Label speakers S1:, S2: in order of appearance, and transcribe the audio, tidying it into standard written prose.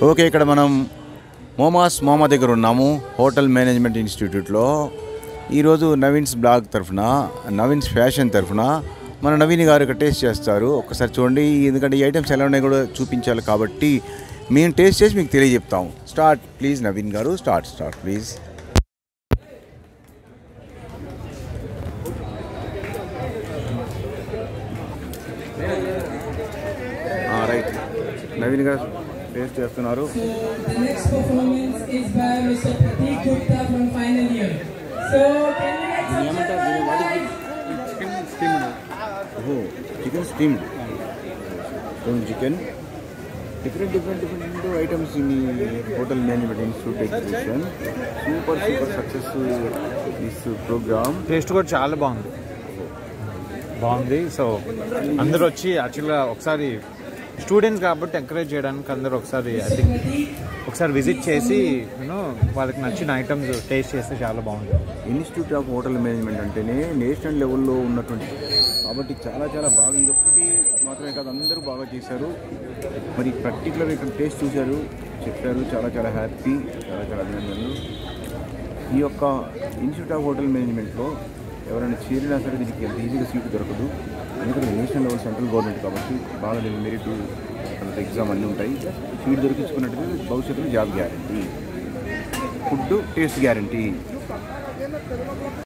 S1: Okay, ఇక్కడ మనం మామా దగ్గర ఉన్నాము, హోటల్ మేనేజ్మెంట్ ఇన్స్టిట్యూట్లో. ఈరోజు నవీన్స్ బ్లాగ్ తరఫున, నవీన్స్ ఫ్యాషన్ తరఫున మన నవీన్ గారు ఇక్కడ టేస్ట్ చేస్తారు. ఒక్కసారి చూడండి, ఎందుకంటే ఈ ఐటమ్స్ ఎలా ఉన్నాయి కూడా చూపించాలి కాబట్టి మేము టేస్ట్ చేసి మీకు తెలియజెప్తాము. స్టార్ట్ ప్లీజ్ నవీన్ గారు, స్టార్ట్ ప్లీజ్. రైట్, నవీన్ గారు టేస్ట్ చేస్తున్నారు. Chicken steamed, chicken different items in the hotel management institute exhibition. Super successful this program.
S2: Taste కూడా చాలా బాగుంది. సో అందరూ వచ్చి యాక్చువల్గా ఒకసారి స్టూడెంట్స్ కాబట్టి ఎంకరేజ్ చేయడానికి అందరూ ఒకసారి ఐ థింక్ ఒకసారి విజిట్ చేసి వాళ్ళకి నచ్చిన ఐటమ్స్ టేస్ట్ చేస్తే చాలా బాగుంటుంది.
S1: ఇన్స్టిట్యూట్ ఆఫ్ హోటల్ మేనేజ్మెంట్ అంటేనే నేషనల్ లెవెల్లో ఉన్నటువంటి, కాబట్టి చాలా బాగా, ఇది ఒక్కటి మాత్రమే కాదు, అందరూ బాగా చేశారు. మరి పర్టికులర్ ఇక్కడ టేస్ట్ చూశారు, చెప్పారు, చాలా హ్యాపీ, చాలా అభినందనలు. ఈ యొక్క ఇన్స్టిట్యూట్ ఆఫ్ హోటల్ మేనేజ్మెంట్లో ఎవరైనా చేరినా సరే దీనికి ఎంత ఈజీగా సీటు దొరకదు. ఎందుకంటే నేషనల్ లెవెల్ సెంట్రల్ గవర్నమెంట్ కాబట్టి బాగా మెరిట్ ఎగ్జామ్ అన్నీ ఉంటాయి. సీట్ దొరికించుకున్నట్టుగా భవిష్యత్తులో job guarantee, food taste guarantee.